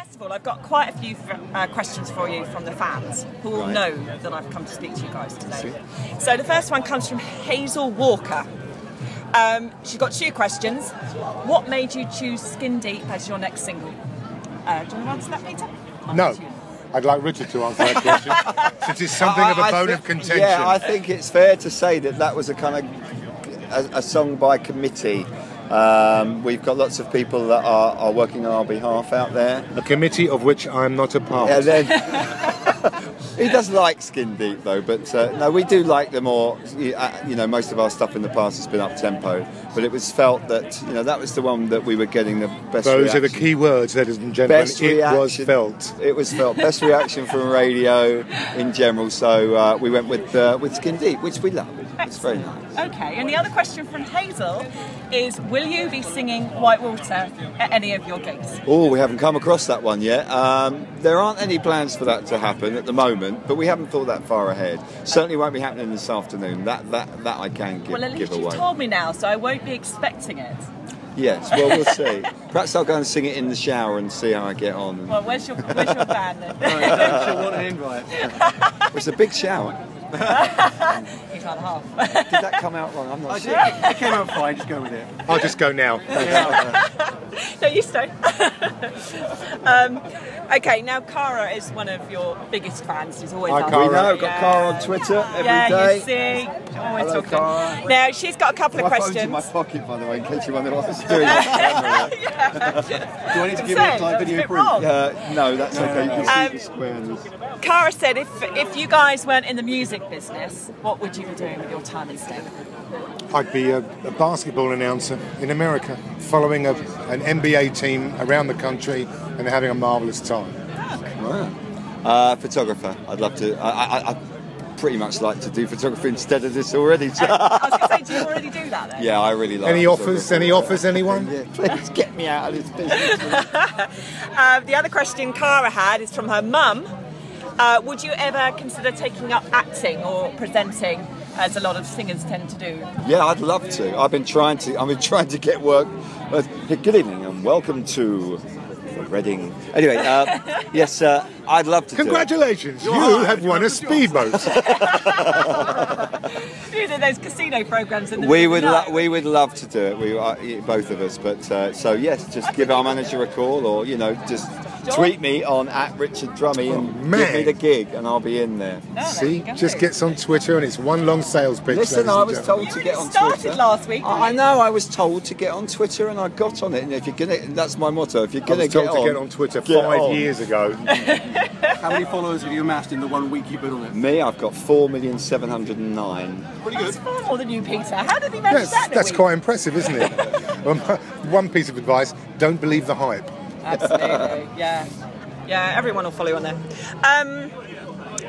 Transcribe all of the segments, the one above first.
first of all, I've got quite a few questions for you from the fans who will know that I've come to speak to you guys today. So the first one comes from Hazel Walker. She's got 2 questions. What made you choose Skin Deep as your next single? Do you want to answer that, Peter? No. I'd like Richard to answer that question, since it's something of a bone of contention. Yeah, I think it's fair to say that was a kind of a song by committee. We've got lots of people that are working on our behalf out there. A committee of which I'm not a part. Yeah, then he does like Skin Deep though, but no, we do like the more. Most of our stuff in the past has been up tempo, but it was felt that that was the one that we were getting the best. Those reaction. are the key words, ladies and gentlemen. Was felt. It was felt. Best reaction from radio in general. So we went with Skin Deep, which we love. It's very nice. Okay, and the other question from Hazel is, will you be singing Whitewater at any of your gigs? Oh, we haven't come across that one yet. There aren't any plans for that to happen at the moment, but we haven't thought that far ahead. Certainly won't be happening this afternoon. That I can give away. Well, at least you've told me now, so I won't be expecting it. Yes, well, we'll see. Perhaps I'll go and sing it in the shower and see how I get on. Well, where's your band then? She'll want an invite. It's a big shower. He's on half. Did that come out wrong? I'm not sure. It came out fine, just go with it. I'll just go now. No, you stay. Okay, now Cara is one of your biggest fans. She's always We know, got Cara on Twitter every day. You see, always Hello, talking. Cara. Now, she's got a couple of questions. My phone's in my pocket, by the way, in case you wonder what I was doing. Do I need to give it a video proof? No, that's okay. You can see the squares. Cara said, if you guys weren't in the music business, what would you be doing with your time instead? I'd be a basketball announcer in America, following an NBA team around the country and having a marvellous time. Wow. Photographer. I'd love to. I pretty much like to do photography instead of this already. So. I was going to say, do you already do that then? Yeah, I really like Any offers? Any offers, anyone? Yeah, please get me out of this business. The other question Cara had is from her mum. Would you ever consider taking up acting or presenting, as a lot of singers tend to do? Yeah, I'd love to. I've been trying to get work. Good evening and welcome to Reading. Anyway, yes, I'd love to. Congratulations, do it. you have won a speedboat. You did those casino programs in the we would love to do it. We both of us, but so yes, just give our manager a call, or just tweet me on @RichardDrummy and give me the gig, and I'll be in there. Oh, See, just gets on Twitter and it's one long sales pitch. Listen, I was told to get on started Twitter. Last week. I know, I was told to get on Twitter, and I got on it. And if you're gonna, that's my motto. If you're gonna get on Twitter 5 years ago. How many followers have you amassed in the 1 week you've been on it? Me, I've got 4,709,000. Pretty good. That's far more than you, Peter. How did he manage that? That's quite impressive, isn't it? One piece of advice: don't believe the hype. Absolutely, yeah. Yeah, everyone will follow you on there.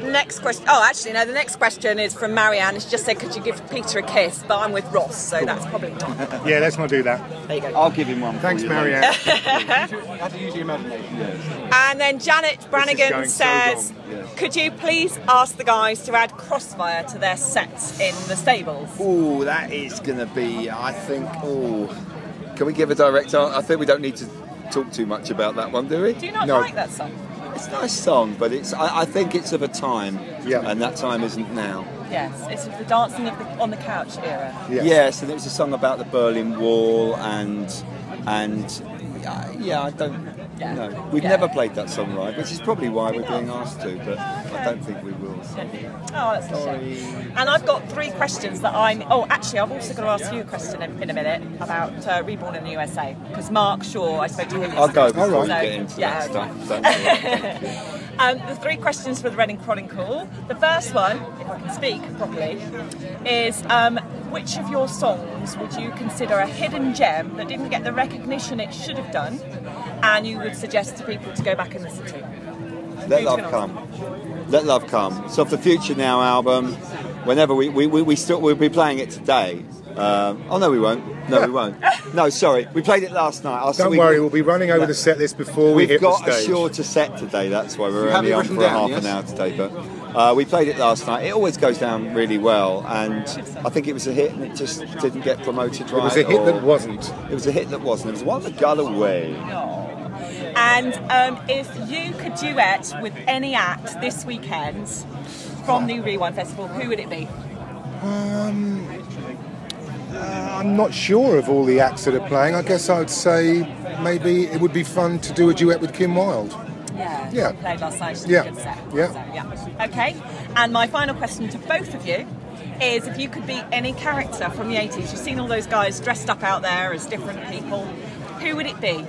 Next question. Oh, actually, no, the next question is from Marianne. It's just said, could you give Peter a kiss? But I'm with Ross, so that's probably not. Yeah, let's not do that. There you go. I'll give him one. Thanks, for you, Marianne. Have to use your imagination. And then Janet Brannigan going so says, wrong. Yes. could you please ask the guys to add Crossfire to their sets in the stables? Ooh, that is going to be, I think, can we give a direct answer? I think we don't need to talk too much about that one, do we? Do you not No. like that song? It's a nice song, but I think it's of a time, Yeah. and that time isn't now. Yes, it's the dancing on the couch era. Yes, and it was a song about the Berlin Wall, and yeah, I don't. Yeah. No, we've never played that song live, which is probably why we're being asked to, but I don't think we will. Oh, that's a shame. And I've got 3 questions that actually, I've also got to ask you a question in a minute about Reborn in the USA, because Mark Shaw, I spoke to him. I'll go before All we right. get into that stuff. The 3 questions for the Reading Chronicle. The first one, if I can speak properly, is which of your songs would you consider a hidden gem that didn't get the recognition it should have done, and you would suggest to people to go back and listen to? Let Love Come. Let Love Come. So, for Future Now album, whenever we'll be playing it today. Oh no, we won't. No, we won't. No, sorry, we played it last night. Don't worry, we'll be running over the set list before we hit the stage. We've got a shorter set today. That's why we're only on for half an hour today. But we played it last night. It always goes down really well, and I think it was a hit, and it just didn't get promoted right. It was a hit that wasn't. It was a hit that wasn't. It was one that got away. And if you could duet with any act this weekend from the Rewind Festival, who would it be? I'm not sure of all the acts that are playing. I guess I would say maybe it would be fun to do a duet with Kim Wilde. Yeah. Played last night. Yeah. Good set. Yeah. So, yeah. Okay. And my final question to both of you is, if you could be any character from the 80s, you've seen all those guys dressed up out there as different people, who would it be?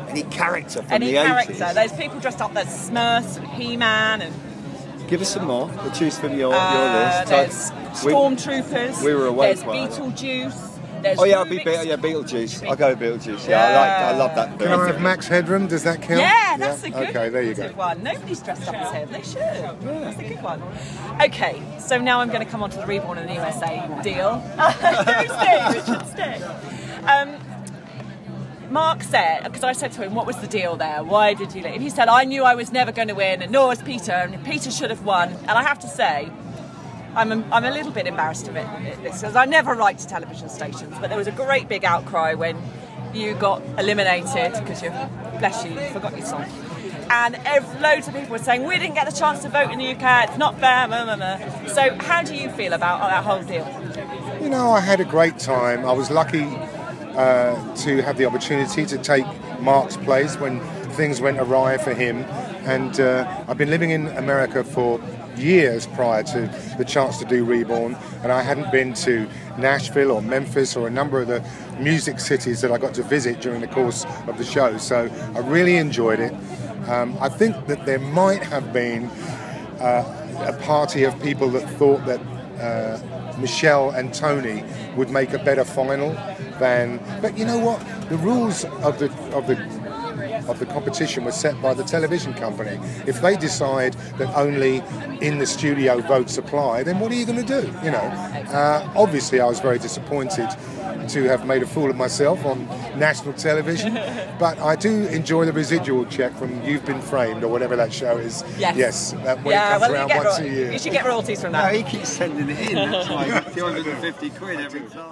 Any character from Any the 80s? character. There's people dressed up, there's Smurfs and He-Man and... Give us some more. We'll choose from your list. There's Stormtroopers. We were awake. There's Beetlejuice. There's I'll Rubik's. be Beetlejuice. I'll go with Beetlejuice. Yeah, I love that Can film. I have Max Headroom? Does that count? Yeah, that's a good, Okay, there you good go. one. Nobody's dressed up as him. They should. That's a good one. Okay, so now I'm going to come on to the Reborn in the USA deal. It should stay. Mark said, because I said to him, what was the deal there? Why did you leave? He said, I knew I was never going to win, and nor was Peter, and Peter should have won. And I have to say, I'm a little bit embarrassed of it, because I never liked television stations, but there was a great big outcry when you got eliminated because bless you, you forgot your song. And loads of people were saying, we didn't get the chance to vote in the UK, it's not fair, blah, blah, blah. So how do you feel about that whole deal? You know, I had a great time. I was lucky to have the opportunity to take Mark's place when things went awry for him. And I've been living in America for years prior to the chance to do Reborn, and I hadn't been to Nashville or Memphis or a number of the music cities that I got to visit during the course of the show. So I really enjoyed it. I think that there might have been a party of people that thought that Michelle and Tony would make a better final than. But you know what? The rules of the competition was set by the television company. If they decide that only in the studio votes apply, then what are you going to do? You know. Obviously, I was very disappointed to have made a fool of myself on national television, but I do enjoy the residual check from You've Been Framed or whatever that show is. Yes. When it comes around once a year. You should get royalties from that. No, he keeps sending it in. That's like 250 quid every time.